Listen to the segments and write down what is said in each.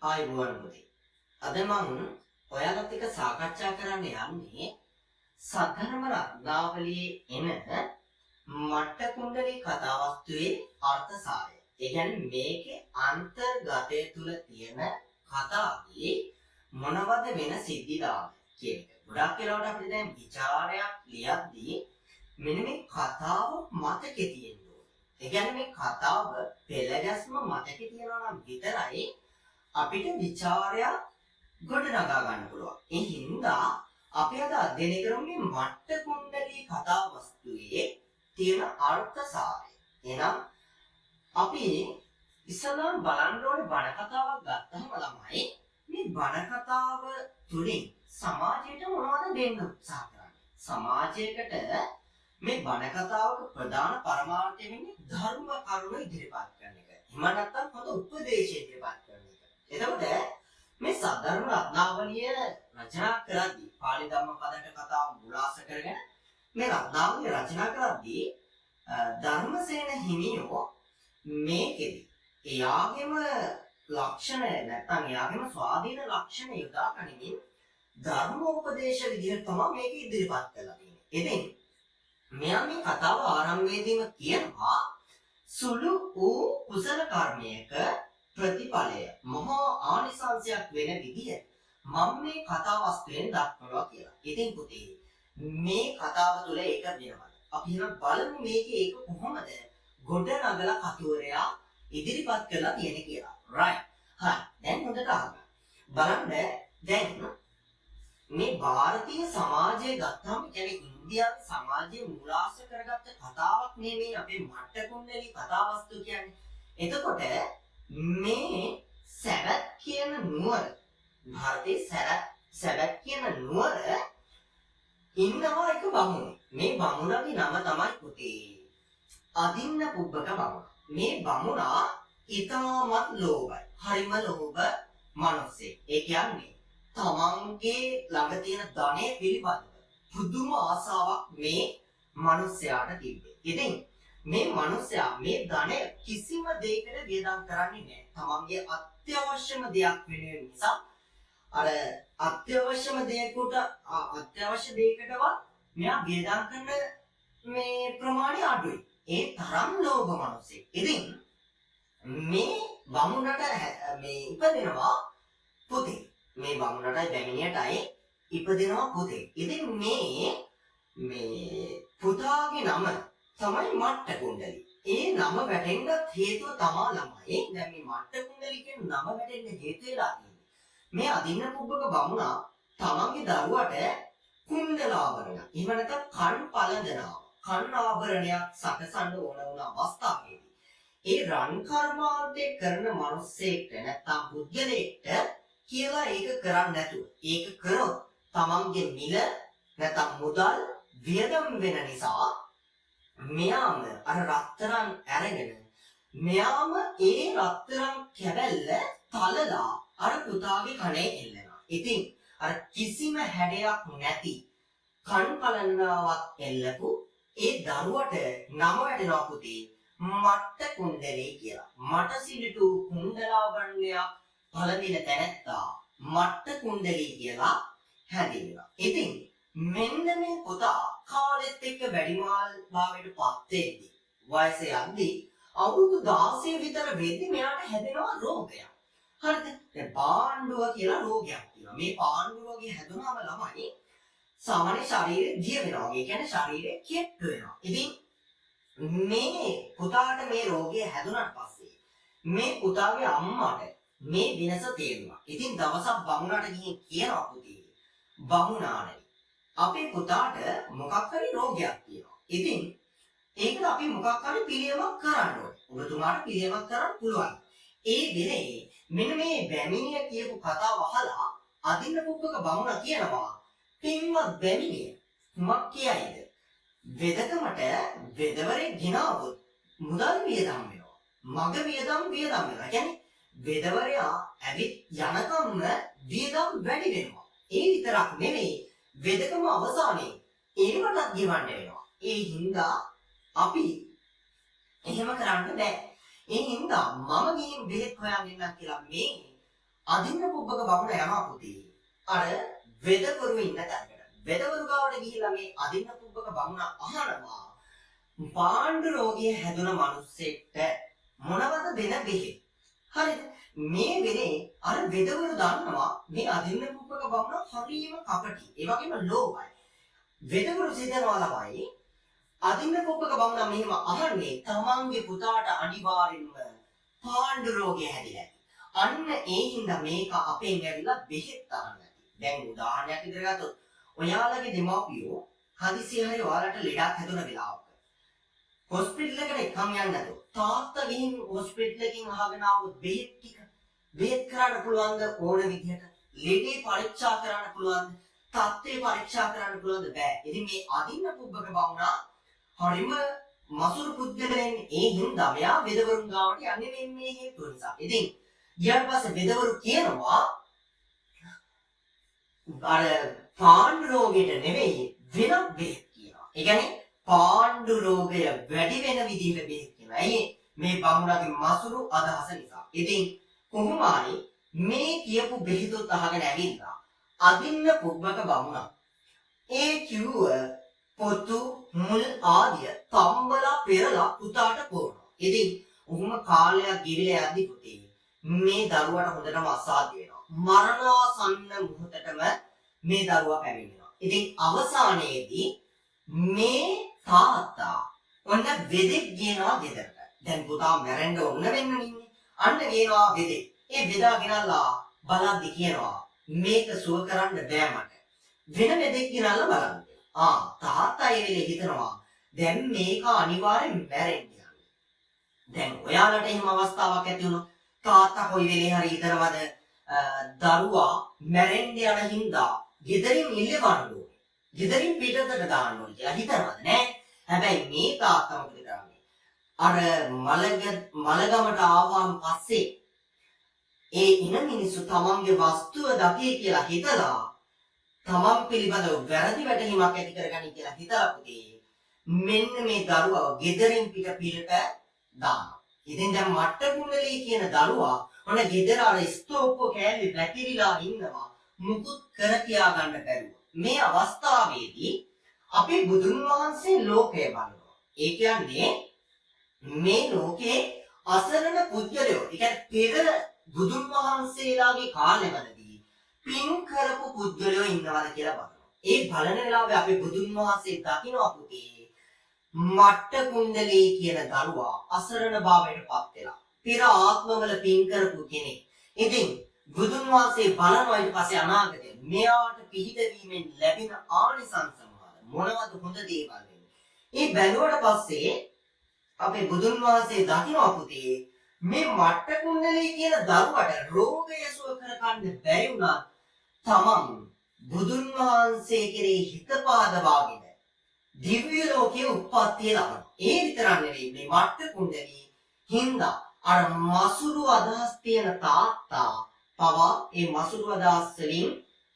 ආයුබෝවන් පුතේ. අද මම ඔයාලත් එක්ක සාකච්ඡා කරන්න යන්නේ සද්ධර්ම රත්නාවලියේ එන මට්ට කුණ්ඩලී කතාවස්තුවේ අර්ථසාරය. ඒ කියන්නේ මේකේ අන්තර්ගතය තුල තියෙන කතාවේ මොනවද වෙන සිද්ධිදාම කියන එක. ගොඩක් වෙලාවට අපිට දැන් ਵਿਚාරයක් ලියද්දී මෙන්න මේ කතාව මතකේ තියෙන්න ඕනේ. ඒ කියන්නේ මේ කතාව පෙළගැස්ම මතකේ තියනවා නම් විතරයි අපිට ਵਿਚාරයක් ගොඩනගා ගන්න පුළුවන්. ඒ හින්දා අපි අද අධ්‍යයනය කරමු මේ මට්ට කුණ්ඩලී කතාවස්තුවේ තියෙන අර්ථසාරය. එහෙනම් අපි ඉස්සෙල්ලා බලන්න ඕනේ බණ කතාවක් ගත්තහම ළමයි මේ බණ කතාව තුලින් සමාජයට මොනවද දෙන්න උත්සාහ කරන්නේ? සමාජයකට මේ බණ කතාවක ප්‍රධාන පරමාර්ථය වෙන්නේ ධර්ම කරුණු ඉදිරිපත් කරන එක. එහෙම නැත්නම් හොඳ උපදේශ ඉදිරිපත් කරන එක. එතකොට මේ සද්ධර්ම රත්නාවලිය රචනා කරද්දී පාලි ධම්මපදට කතාව මුලාස කරගෙන මේ රත්නාවලිය රචනා කරද්දී ධර්මසේන හිමියෝ මේකෙදි එයාගේම ලක්ෂණ නැත්නම් එයාගේම ස්වාධීන ලක්ෂණ යොදා ගනිමින් ධර්මෝපදේශ විදිහට තමයි මේක ඉදිරිපත් කරලා තියෙන්නේ. ඉතින් මෙයා මේ කතාව ආරම්භයේදීම කියනවා සුළු වූ කුසල කර්මයක ප්‍රතිඵලය මහා ආනිසංසයක් වෙන විදිහ මම මේ කතාවස්තුවෙන් දක්වනවා කියලා. ඉතින් පුතේ මේ කතාව තුළ ඒක වෙනවද? අපි එහෙනම් බලමු මේකේ ඒක කොහොමද ගොඩනගලා කතුවරයා ඉදිරිපත් කරලා තියෙන්නේ කියලා. right. හරි. දැන් හොඳට අහගන්න. බලන්න දැන් මේ ಭಾರತೀಯ සමාජය ගත්තාම කියන්නේ ඉන්දියානු සමාජයේ මූලාශ්‍ර කරගත්ත කතාවක් නෙමෙයි අපේ මට්ට කුණ්ඩලී කතාවස්තු කියන්නේ. එතකොට මේ සැවැත් කියන නුවර ಭಾರತයේ සැවැත් කියන නුවර ඉන්නවා එක බමුණු. මේ බමුණගේ නම තමයි පුතේ අදින්න පුබ්බක බමුණ. මේ බමුණා ඊටමත් ලෝභයි. හරිම ලෝභ මිනිස්සෙක්. ඒ කියන්නේ තමන්ගේ ළඟ තියෙන ධනෙ පිළිබඳව පුදුම ආසාවක් මේ මිනිස්යාට තිබ්බේ. ඉතින් මේ මිනිසයා මේ ධනය කිසිම දෙයකට වියදම් කරන්නේ නැහැ. තමන්ගේ අත්‍යවශ්‍යම දෙයක් වෙනුවෙන් නිසා අර අත්‍යවශ්‍ය දෙයකටවත් මෙයා වියදම් කරන මේ ප්‍රමාණය අඩුයි. ඒ තරම් ලෝභ මිනිසෙක්. ඉතින් මේ බමුණට මේ ඉපදෙනවා පුතේ. මේ බමුණටයි බැමිණියටයි ඉපදෙනවා පුතේ. ඉතින් මේ පුතාගේ නම තමයි මට්ට කුණ්ඩලී. ඒ නම වැටෙන්න හේතුව තමා ළමයි. දැන් මේ මට්ට කුණ්ඩලී කියන නම වැටෙන්න හේතු වෙලා තියෙන්නේ. මේ අදින්න පුබ්බක බමුණා තමන්ගේ දරුවට කුණ්ඩලාභරණ එහෙම නැත්නම් කන් පළඳනවා. කන් ආභරණයක් සකසන්න ඕන වුණ අවස්ථාවේදී ඒ රන් කර්මාන්තය කරන මිනිස්සෙක්ට නැත්නම් පුද්ගලයෙක්ට කියලා ඒක කරන්නේ නැතුව ඒක කරොත් තමන්ගේ මිල නැත්නම් මුදල් වියදම් වෙන නිසා මෙයාම අර රත්තරන් අරගෙන මෙයාම ඒ රත්තරන් කැබැල්ල තලලා අර පුතාගේ කනේ එල්ලනවා. ඉතින් අර කිසිම හැඩයක් නැති කන් පලන්නාවක් එල්ලපු ඒ දරුවට නම වැටෙනවා පුතේ මට්ට කුණ්ඩලී කියලා. මට සිලිටු කුණ්ඩලාභරණයක් පළඳින තැනැත්තා මට්ට කුණ්ඩලී කියලා හැදිනවා. ඉතින් මෙන්න මේ පුතා කාලෙත් එක්ක වැඩිමාල් භාවයට පත් වෙද්දී වයස යද්දී අවුරුදු 16 විතර වෙද්දී මෙයාට හැදෙනවා රෝගයක්. හරිද? දැන් පාණ්ඩුව කියලා රෝගයක් තියෙනවා. මේ පාණ්ඩු රෝගය හැදුනම ළමයි සාමාන්‍ය ශරීරය දිය වෙනවා. ඒ කියන්නේ ශරීරය කෙට්ටු වෙනවා. ඉතින් මේ පුතාට මේ රෝගය හැදුනට පස්සේ මේ පුතාගේ අම්මට මේ වෙනස තේරුණා. ඉතින් දවසක් බමුණට ගිහින් කියනවා පුතේ බමුණාණනි අපේ පුතාට මොකක් හරි රෝගයක් තියෙනවා. ඉතින් ඒකට අපි මොකක් හරි පිළියමක් කරන්න ඕනේ. ඔබතුමාට පිළියමක් කරන්න පුළුවන්. ඒ වෙලේ මෙන්න මේ බැමිණිය කියපු කතාව අහලා අදින්න පුබ්බක බමුණ කියනවා පින්වත් බැමිණිය කුමක් කියයිද? වෙදකමට වෙදවරේ ගිනාවොත් මුදල් වියදම් වෙනවා. මග වියදම් වෙනවා. කියන්නේ වෙදවරයා ඇවිත් යනකම්ම වියදම් වැඩි වෙනවා. ඒ විතරක් නෙමෙයි වෙදකම අවසානයේ ඒවටත් ගෙවන්න වෙනවා. ඒ හින්දා අපි එහෙම කරන්න බෑ. ඒ හින්දා මම ගිහින් බෙහෙත් හොයන් එන්නම් කියලා මේ අදින්න පුබ්බක බමුණ යනවා පුතේ. අර වෙදවරු ඉන්න තැනකට. වෙදවරු ගාවට ගිහිල්ලා මේ අදින්න පුබ්බක බමුණ අහනවා පාණ්ඩු රෝගිය හැදුන මිනිස්සෙක්ට මොනවද දෙන බෙහෙත්? හරිද? මේ වෙලේ අර වෙදවරු දන්නවා මේ අදින්න පුබ්බක බමුණ හරියම කපටි. ඒ වගේම ලෝභයි. වෙදවරු සිතනවා ළමයි අදින්න පුබ්බක බමුණ මෙහෙම අහන්නේ තමන්ගේ පුතාට අනිවාර්යෙන්ම පාණ්ඩු රෝගය හැදිලා. අන්න ඒ හින්දා මේක අපෙන් ඇවිල්ලා බෙහෙත් තරන්න ඇති. දැන් උදාහරණයක් විදිහට ගත්තොත් ඔයාලගේ දෙමාපියෝ හදිසියෙ හරි ඔයාලට ලෙඩක් හැදුන වෙලාවක හොස්පිටල් එකට එකම යන්න නැතුව තාත්තා ගිහින් හොස්පිටල් එකකින් අහගෙන ආවොත් බෙහෙත් කරන්න පුළුවන්ද ඕන විදිහට? ලෙඩේ පරීක්ෂා කරන්න පුළුවන්ද? තත්ත්වේ පරීක්ෂා කරන්න පුළුවන්ද? බෑ. ඉතින් මේ අදින්න පුබ්බක බමුණා හරිම මසුරු පුද්ගලයන් ඒ හින්දා මෙයා වෙදවරුන් ගාවට යන්නේ මේ හේතුව නිසා. ඉතින් ඊට පස්සේ වෙදවරු කියනවා අර පාණ්ඩු රෝගයට නෙවෙයි වෙනත් බෙහෙත් කියනවා. ඒ කියන්නේ පාණ්ඩු රෝගය වැඩි වෙන විදිහට බෙහෙත් කියනවා. ඇයි මේ බමුණගේ මසුරු අදහස නිසා. ඉතින් කොහොම හරි මේ කියපු බෙහෙතුත් අහගෙන ඇවිල්ලා අදින්න පුබ්බක බමුණා ඒ කිව්ව පොතු මුල් ආදිය තම්බලා පෙරලා පුතාට පොරනවා. ඉතින් උහුම කාලයක් ගිවිලා යද්දි පුතේ මේ දරුවාට හොඳටම අසාධ්‍ය වෙනවා. මරණාසන්න මොහොතටම මේ දරුවා පැමිණෙනවා. ඉතින් අවසානයේදී මේ තාත්තා ඔන්න වෙදෙක් ගෙනවා ගෙදරට. දැන් පුතා මැරෙන්න ඕන වෙන්නේ. අන්න ගෙනවා වෙදෙක්. ඒ වෙදා ගෙනල්ලා බලද්දි කියනවා මේක සුව කරන්න බෑ මට. වෙන වෙදෙක් ගෙනල්ලා බලන්න. තාත්තා ඒ වෙලේ හිතනවා දැන් මේක අනිවාර්යෙන් මැරෙන්න යනවා. දැන් ඔයාලට එහෙම අවස්ථාවක් ඇති වුණොත් තාත්තා කොයි වෙලේ හරි හිතනවද දරුවා මැරෙන්න යන හින්දා ගෙදරින් ඉල්ලවන්න ඕනේ. ගෙදරින් පිටතට දාන්න ඕනේ කියලා හිතනවද නෑ? හැබැයි මේ තාත්තා මොකද කරන්නේ? අර මලගමට ආවම පස්සේ ඒ ඉන මිනිස්සු තමන්ගේ වස්තුව දකේ කියලා හිතලා තමන් පිළිබඳව වැරදි වැටහීමක් ඇති කරගනි කියලා හිතලා පුතේ මෙන්න මේ දරුවව ගෙදරින් පිටට දානවා. ඉතින් දැන් මට්ට කුණලී කියන දරුවා ඔන්න ගෙදර අර ස්තෝප්ප කෑල්ලේ වැතිරිලා ඉන්නවා. මුකුත් කර කියා ගන්න බැරුව. මේ අවස්ථාවේදී අපි බුදුන් වහන්සේ ලෝකය බලනවා. ඒ කියන්නේ මේ ලෝකේ අසරණ පුද්ගලයෝ, ඒ කියන්නේ පෙර බුදුන් වහන්සේලාගේ කාලෙවලදී පින් කරපු පුද්ගලයෝ ඉන්නවද කියලා බලනවා. ඒ බලන වෙලාවේ අපි බුදුන් වහන්සේ දකිනවා පුතේ මට්ට කුණ්ඩලී කියන දරුවා අසරණ භාවයට පත් වෙලා පෙර ආත්මවල පින් කරපු කෙනෙක්. ඉතින් බුදුන් වහන්සේ බලනවා ඊට පස්සේ අනාගතේ මෙයාට පිහිට වීමෙන් ලැබෙන ආනිසංස මොනවද හොඳ දේවල් වෙන්නේ. ඒ බැලුවට පස්සේ අපේ බුදුන් වහන්සේ දකිනවා පුතේ මේ මට්ට කුණ්ඩලී කියන දරුවට රෝගය සුව කරගන්න බැරි වුණා. තමන් බුදුන් වහන්සේ කෙරෙහි හිත පාදවාගෙන දිව්‍ය ලෝකයේ උප්පත්තිය ලබනවා. ඒ විතරක් නෙවෙයි මේ මට්ට කුණ්ඩලී හින්දා අර මසුරු අදහස් තියෙන තාත්තා පවා ඒ මසුරු අදහස් වලින්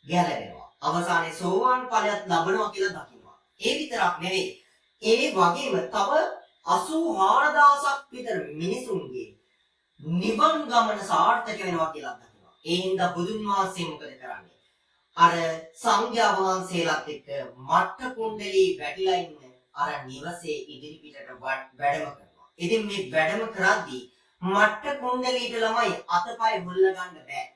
ගැලවෙනවා. අවසානයේ සෝවාන් ඵලයක් ලබනවා කියලා දකිනවා. ඒ විතරක් නෙවෙයි ඒ වගේම තව 84000ක් විතර මිනිසුන්ගේ නිවන් ගමන සාර්ථක වෙනවා කියලා දකිනවා. ඒ හින්දා බුදුන් වහන්සේ මොකද කරන්නේ? අර සංඝයා වහන්සේලාත් එක්ක මට්ට කුණ්ඩලී වැටිලා ඉන්න අර නිවසේ ඉදිරි පිටට වැඩම කරනවා. ඉතින් මේ වැඩම කරද්දී මට්ට කුණ්ඩලීට ළමයි අතපය හොල්ල ගන්න බෑ.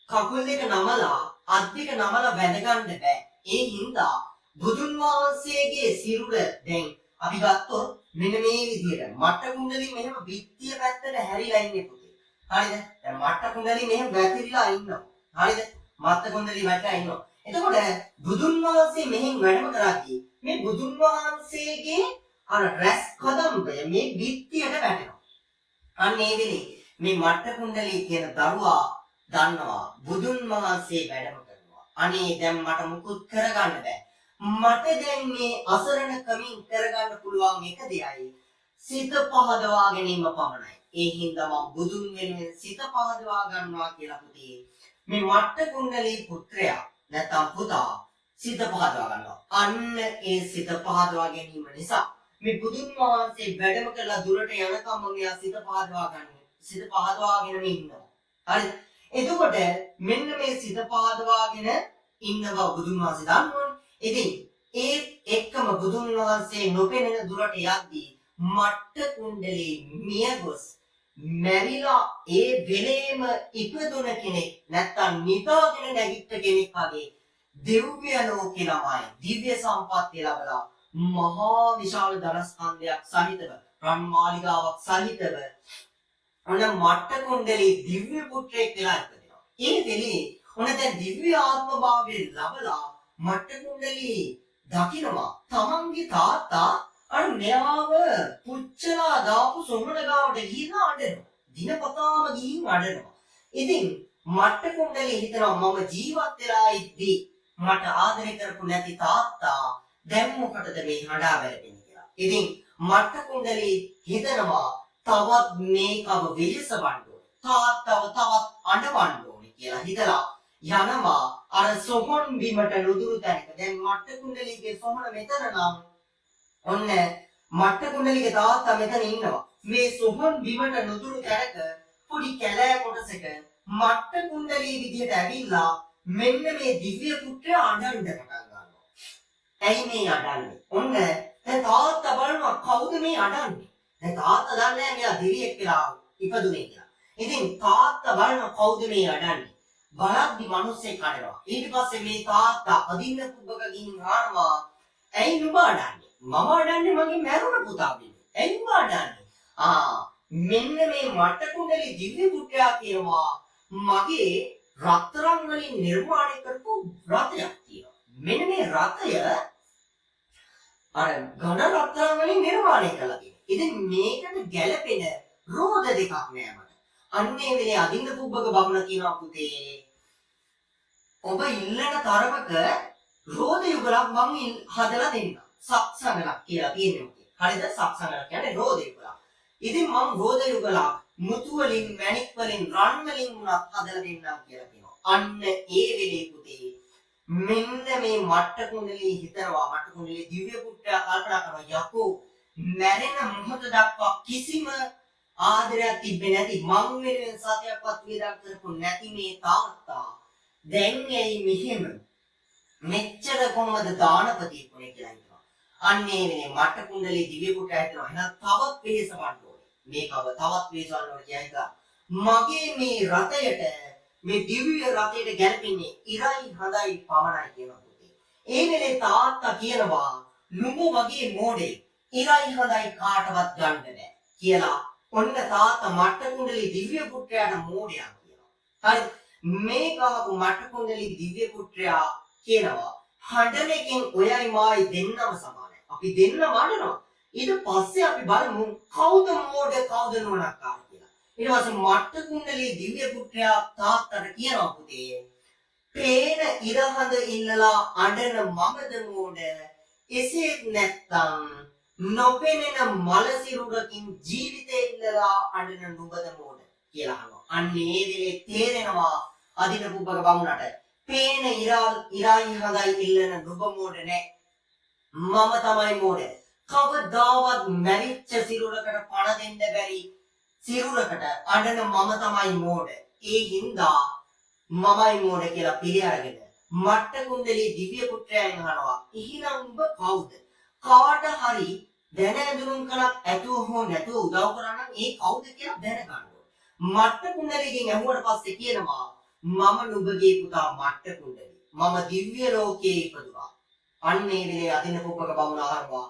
කකුල් දෙක නමලා අත් දෙක නමලා වැඳ ගන්න බෑ. ඒ හින්දා බුදුන් වහන්සේගේ සිරුර දැන් අපි ගත්තොත් මෙන්න මේ විදිහට මට්ට කුණ්ඩලී මෙහෙම පිටිය පැත්තට හැරිලා ඉන්නේ පුතේ. හරිද? දැන් මට්ට කුණ්ඩලී මෙහෙම වැතිරිලා ඉන්නවා. හරිද? මට්ට කුණ්ඩලී වැටලා ඉන්නවා. එතකොට බුදුන් වහන්සේ මෙහෙන් වැඩම කරද්දී මේ බුදුන් වහන්සේගේ අර රැස් කදම්බය මේ පිටියට වැටෙනවා. අන්න ඒ වෙලේ මේ මට්ට කුණ්ඩලී කියන දරුවා දන්නවා බුදුන් වහන්සේ වැඩම කරනවා. අනේ දැන් මට මුකුත් කරගන්න බෑ. මට දැන් මේ අසරණ කමින් කරගන්න පුළුවන් එක දෙයයි සිත පහදවා ගැනීම පමණයි. ඒ හින්දා මම බුදුන් වෙනුවෙන් සිත පහදවා ගන්නවා කියලා පුතේ මේ මට්ට කුණ්ඩලී පුත්‍රයා නැත්නම් පුතා සිත පහදවා ගන්නවා. අන්න ඒ සිත පහදවා ගැනීම නිසා මේ බුදුන් වහන්සේ වැඩම කළා දුරට යනකම් මෙයා සිත පහදවාගෙන ඉන්නවා. හරි. එතකොට මෙන්න මේ සිත පාදවාගෙන ඉන්නවා බුදුන් වහන්සේ දන්නවනේ. ඉතින් ඒ එක්කම බුදුන් වහන්සේ නොපෙනෙන දුරට යද්දී මට්ට කුණ්ඩලී මියගොස් මැරිලා ඒ වෙලේම ඉපදුන කෙනෙක් නැත්තම් නිදාගෙන නැගිට කෙනෙක් වගේ දිව්‍ය ලෝකේ ළමයි දිව්‍ය සම්පත්තිය ලැබලා මහා විශාල ධනස්කන්ධයක් සහිතව රන් මාලිගාවක් සහිතව ඔන්න මට්ට කුණ්ඩලී දිව්‍ය පුත්‍රයෙක් වෙලා ඉපදිනවා. ඒ වෙලේ ඔන්න දැන් දිව්‍ය ආත්ම භාවයෙන් ලැබලා මට්ට කුණ්ඩලී දකින්නවා තමන්ගේ තාත්තා අර මෙයාව පුච්චලා දාපු සොමන ගාවට ගිහින් අඬනවා. දිනපතාම ගිහින් අඬනවා. ඉතින් මට්ට කුණ්ඩලී හිතනවා මම ජීවත් වෙලා ඉද්දී මට ආදරය කරපු නැති තාත්තා දැන් මොකටද මේ හඬා වැළපෙන්නේ කියලා. ඉතින් මට්ට කුණ්ඩලී හිතනවා තවත් මේකව වෙහෙසවන්න ඕනේ. තාත්තව තවත් අඬවන්න ඕනේ කියලා හිතලා යනවා අර සොහොන් බිමට නුදුරු තැනක. දැන් මට්ට කුණ්ඩලීගේ සොහොන මෙතන නම් ඔන්න මට්ට කුණ්ඩලීගේ තාත්තා මෙතන ඉන්නවා. මේ සොහොන් බිමට නුදුරු තැනක පොඩි කැලෑ කොටසක මට්ට කුණ්ඩලී විදියට ඇවිල්ලා මෙන්න මේ දිව්‍ය පුත්‍රයා අඬන්න පටන් ගන්නවා. ඇයි මේ අඬන්නේ? ඔන්න දැන් තාත්තා බලනවා කවුද මේ අඬන්නේ? දැන් තාත්තා දන්නේ නැහැ මෙයා දිවියෙක් කියලා ඉපදුනේ කියලා. ඉතින් තාත්තා බලනවා කවුද මේ අඬන්නේ? බලද්දි මිනිස්සේ කඩනවා. ඊට පස්සේ මේ තාත්තා අදින්න කුබක ගිහින් ආනවා ඇයි නුඹ අඬන්නේ? මම අඬන්නේ මගේ මැරුණ පුතා වෙන්නේ. ඇයි නුඹ අඬන්නේ? මෙන්න මේ මට්ට කුණ්ඩලී දිව්‍ය පුත්‍රයා කියනවා මගේ රත්තරන් වලින් නිර්මාණය කරපු රථයක් තියෙනවා. මෙන්න මේ රථය අර ඝන රත්තරන් වලින් නිර්මාණය කළා කියනවා. ඉතින් මේකට ගැළපෙන රෝද දෙකක් නෑ මට. අන්නේ වෙලේ අදින්න පුබ්බක බමුණ කියනවා පුතේ ඔබ ඉල්ලන තරමක රෝද යුගලක් මම හදලා දෙන්නම්. සක්සඟලක් කියලා කියන්නේ. හරිද? සක්සඟලක් කියන්නේ රෝද යුගලක්. ඉතින් මම රෝද යුගලක් මුතු වලින් මණික් වලින් රන් වලින් උනත් හදලා දෙන්නම් කියලා කියනවා. අන්න ඒ වෙලේ පුතේ මෙන්න මේ මට්ට කුණ්ඩලී හිතනවා මට්ට කුණ්ඩලී දිව්‍ය පුත්‍රයා කල්පනා කරනවා යකෝ මැරෙන මොහොත දක්වා කිසිම ආදරයක් තිබෙන්නේ නැති මං වෙනුවෙන් සත්‍යයක්වත් වේදක් කරපු නැති මේ තාත්තා දැන් ඇයි මෙහෙම මෙච්චර කොහොමද දානපතියෙක් වුනේ කියලා හිතනවා. අන්නේ වෙලේ මට්ට කුණ්ඩලී දිව්‍ය පුත්‍රයා හිතනවා එහෙනම් තවත් වෙහෙසවන්න ඕනේ. මේකව තවත් වෙහෙසවන්න ඕනේ කියලා මගේ මේ රතයට මේ දිව්‍ය රතයට ගැලපෙන්නේ ඉරයි හඳයි පමණයි කියනවා පුතේ. ඒ වෙලේ තාත්තා කියනවා නුඹ වගේ මෝඩේ ඉරයි හඳයි කාටවත් ගන්න බෑ කියලා ඔන්න තාත්තා මට්ට කුණ්ඩලී දිව්‍ය පුත්‍රයාට මෝඩයා කියනවා. හරි මේ කහපු මට්ට කුණ්ඩලී දිව්‍ය පුත්‍රයා කියනවා හඬනකින් ඔයයි මායි දෙන්නම සමානයි. අපි දෙන්නම අඬනවා. ඊට පස්සේ අපි බලමු කවුද මෝඩ කවුද නුවණක්කාර කියලා. ඊට පස්සේ මට්ට කුණ්ඩලී දිව්‍ය පුත්‍රයා තාත්තට කියනවා පුතේ පේන ඉරහඳ ඉන්නලා අඬන මමද මෝඩ එසේත් නැත්තම් නොපෙනෙන මල සිරුරකින් ජීවිතේ ඉඳලා අඬන නුඹද මෝඩ කියලා අහනවා. අන්න ඒ වෙලේ තේරෙනවා අදින පුබ්බක බමුණට පේන ඉරයි හඳයි ඉල්ලන නුඹ මෝඩ නෑ. මම තමයි මෝඩ. කවදාවත් මැරිච්ච සිරුරකට පණ දෙන්න බැරි සිරුරකට අඬන මම තමයි මෝඩ. ඒ හින්දා මමයි මෝඩ කියලා පිළි අරගෙන මට්ට කුණ්ඩලී දිව්‍ය පුත්‍රයන් අහනවා එහෙනම් උඹ කවුද? කාට හරි දැන ඇඳුම් කලක් ඇතුව හෝ නැතුව උදව් කරා නම් ඒ කවුද කියලා දැනගන්න ඕනේ. මට්ට කුණ්ඩලීගෙන් අහුවට පස්සේ කියනවා මම නුඹගේ පුතා මට්ට කුණ්ඩලී. මම දිව්‍ය ලෝකයේ ඉපදුනා. අන්නේ වෙලේ අදින පුබ්බක බමුණ අහනවා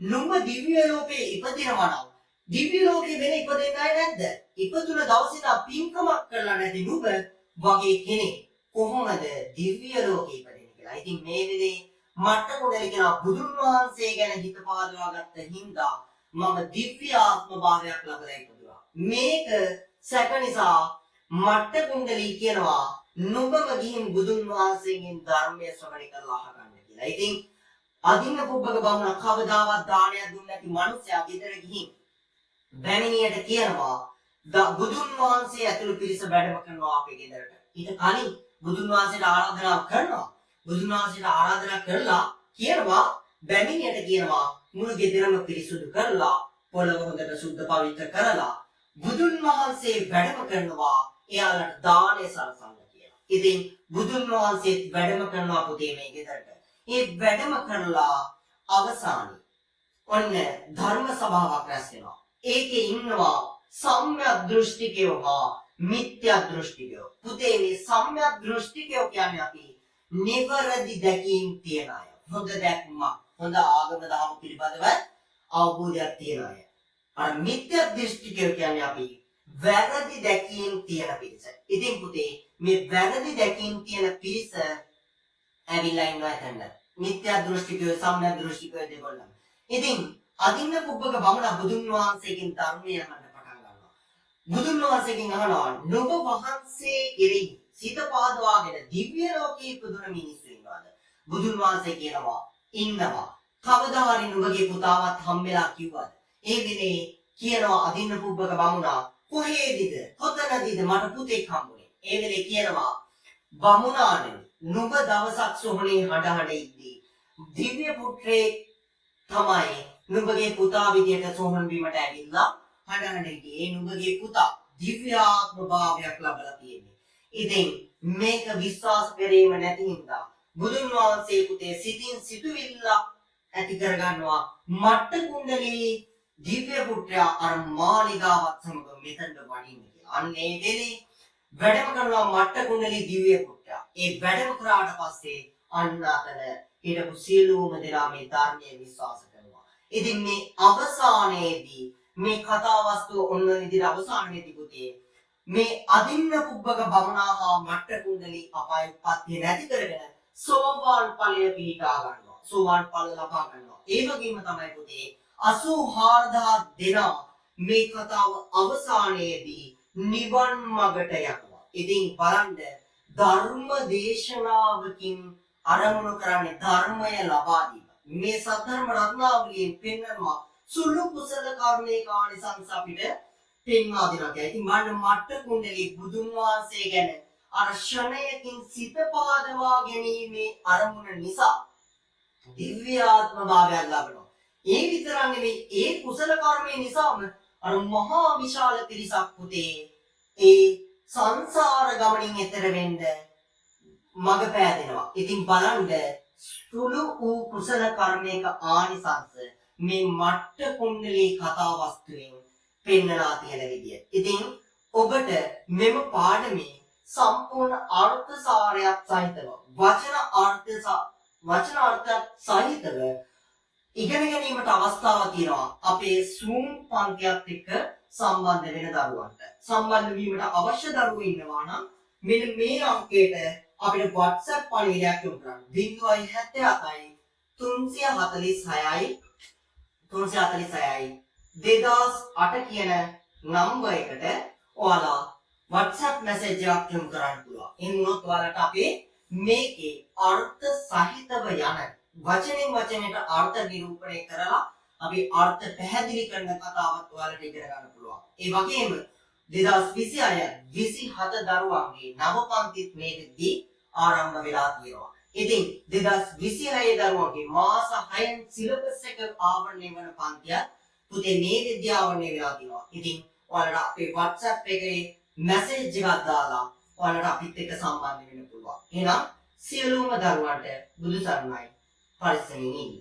නුඹ දිව්‍ය ලෝකයේ ඉපදිනවා නම් දිව්‍ය ලෝකේ වෙන ඉපදෙන්නේ නැද්ද? ඉපදුන දවසේ ඉඳන් පින්කමක් කරලා නැති නුඹ වගේ කෙනෙක් කොහොමද දිව්‍ය ලෝකේ ඉපදෙන්නේ කියලා. ඉතින් මේ වෙලේ මට්ට කුණ්ඩලී කියනවා බුදුන් වහන්සේ ගැන හිත පාදවා ගත්ත හින්දා මම දිව්‍ය ආත්ම භාවයක් ලබලා ඉපදුනා. මේක සැක නිසා මට්ට කුණ්ඩලී කියනවා නුඹම ගිහින් බුදුන් වහන්සේගෙන් ධර්මය ශ්‍රවණය කරලා අහගන්න කියලා. ඉතින් අදින්න පුබ්බක බමුණ කවදාවත් දානයක් දුන්නේ නැති මිනිසයා ගෙදර ගිහින් බැමිණියට කියනවා බුදුන් වහන්සේ ඇතුළු පිරිස වැඩම කරනවා අපේ ගෙදරට. ඊට කලින් බුදුන් වහන්සේට ආරාධනා කරනවා. බුදුන් වහන්සේට ආරාධනා කරලා කියනවා බැමිණියට කියනවා මුළු ගෙදරම පිරිසුදු කරලා පොළව හොඳට සුද්ධ පවිත්‍ර කරලා බුදුන් වහන්සේ වැඩම කරනවා එයාලට දානේ සලසන්න කියලා. ඉතින් බුදුන් වහන්සේත් වැඩම කරනවා පුතේ මේ ගෙදරට. ඒ වැඩම කරලා අවසානයේ ඔන්න ධර්ම සභාවක් රැස් වෙනවා. ඒකේ ඉන්නවා සම්‍යක් දෘෂ්ටිකයෝ හා මිත්‍යා දෘෂ්ටිකයෝ. පුතේ මේ සම්‍යක් දෘෂ්ටිකයෝ කියන්නේ අපි නිවැරදි දැකීම් තියන අය. හොඳ දැක්මක්, හොඳ ආගම දහම පිළිබඳව අවබෝධයක් තියන අය. අර මිත්‍යා දෘෂ්ටිකයෝ කියන්නේ අපි වැරදි දැකීම් තියන පිරිස. ඉතින් පුතේ මේ වැරදි දැකීම් තියන පිරිස ඇවිල්ලා ඉන්නවා එතන. මිත්‍යා දෘෂ්ටිකයෝ සම්‍යක් දෘෂ්ටිකයෝ දෙකොල්ලම. ඉතින් අදින්න පුබ්බක බමුණ බුදුන් වහන්සේගෙන් ධර්මය අහන්න පටන් ගන්නවා. බුදුන් වහන්සේගෙන් අහනවා නුඹ වහන්සේ කෙරෙහි සිත පාදවාගෙන දිව්‍ය ලෝකයේ ඉපදුන මිනිස්සු ඉන්නවද? බුදුන් වහන්සේ කියනවා ඉන්නවා. කවදා හරි නුඹගේ පුතාවත් හම්බෙලා කිව්වද? ඒ වෙලේ කියනවා අදින්න පුබ්බක බමුණා කොහේදීද? කොතනදීද මට පුතෙක් හම්බුනේ? ඒ වෙලේ කියනවා බමුණාණනි නුඹ දවසක් සොහොනේ හඬ හඬ ඉද්දී දිව්‍ය පුත්‍රේ තමයි නුඹගේ පුතා විදියට සෝහන් බීමට ඇවිල්ලා හඬ හිටියේ. නුඹගේ පුතා දිව්‍යාත්ම භාවයක් ලබලා තියෙන්නේ. ඉතින් මේක විශ්වාස කිරීම නැති හින්දා බුදුන් වහන්සේ පුතේ සිතින් සිතුවිල්ල ඇති කරගන්නවා මට්ට කුණ්ඩලී දිව්‍ය පුත්‍රයා අර මාලිගාවත් සමග මෙතනට වඩින්න කියලා. අන්න ඒ වෙලේ වැඩම කරනවා මට්ට කුණ්ඩලී දිව්‍ය පුත්‍රයා. ඒ වැඩම කරාට පස්සේ අන්න අතන හිටපු සියලුම දෙනා මේ ධර්මයේ විශ්වාස කරනවා. ඉතින් මේ අවසානයේදී මේ කතා වස්තුව ඔන්න විදිහට අවසානයේදී පුතේ මේ අදින්න පුබ්බක බමුණා හා මට්ට කුණ්ඩලී අපාය උප්පත්තිය නැති කරගෙන සෝවාන් ඵලය පිහිටා ගන්නවා. සෝවාන් ඵල ලබා ගන්නවා. ඒ වගේම තමයි පුතේ 84000 දෙනා මේ කතාව අවසානයේදී නිවන් මගට යනවා. ඉතින් බලන්න ධර්ම දේශනාවකින් අරමුණු කරන්නේ ධර්මය ලබා දීම. මේ සද්ධර්ම රත්නාවලියෙන් පෙන්වනවා සුළු කුසල කර්මයක ආනිසංස අපිට පෙන්වා දෙනවා. ඉතින් මට්ට කුණ්ඩලී බුදුන් වහන්සේ ගැන අර ක්ෂණයකින් සිත පාදවා ගැනීමේ අරමුණ නිසා දිව්‍යාත්ම භාවයක් ලබනවා. ඒ විතරක් නෙවෙයි ඒ කුසල කර්මය නිසාම අර මහා විශාල පිරිසක් පුතේ ඒ සංසාර ගමනින් එතර වෙන්න මඟ පෑදෙනවා. ඉතින් බලන්න සුළු වූ කුසල කර්මයක ආනිසංස මේ මට්ට කුණ්ඩලී කතා වස්තුවෙන් පෙන්නලා තියෙන විදිය. ඉතින් ඔබට මෙම පාඩමේ සම්පූර්ණ අර්ථ සාරයක් සහිතව වචන අර්ථයක් සහිතව ඉගෙන ගැනීමට අවස්ථාවක් තියෙනවා. අපේ Zoom පන්තියත් එක්ක සම්බන්ධ වෙන දරුවන්ට. සම්බන්ධ වීමට අවශ්‍ය දරුවෝ ඉන්නවා නම් මෙන්න මේ අංකයට අපිට WhatsApp පණිවිඩයක් යොමු කරන්න. 077 346යි 2008 කියන නම්බර් එකට ඔයාලා WhatsApp message එකක් යොමු කරන්න පුළුවන්. එහෙනම් ඔයාලට අපේ මේකේ අර්ථ සහිතව යන වචනෙන් වචනයට අර්ථ නිරූපණය කරලා අපි අර්ථ පැහැදිලි කරන කතාවත් ඔයාලට ඉගෙන ගන්න පුළුවන්. ඒ වගේම 2026 27 දරුවන්ගේ නව පන්තිත් මේ වෙද්දී ආරම්භ වෙලා තියෙනවා. ඉතින් 2026 දරුවන්ගේ මාස 6න් සිලබස් එක ආවරණය වෙන පන්තියක් පුතේ මේ වෙද්දී ආවරණය වෙලා තියෙනවා. ඉතින් ඔයාලට අපේ WhatsApp එකේ message එකක් දාලා ඔයාලට අපිත් එක්ක සම්බන්ධ වෙන්න පුළුවන්. එහෙනම් සියලුම දරුවන්ට බුදු සරණයි පරිස්සමින් ඉන්න.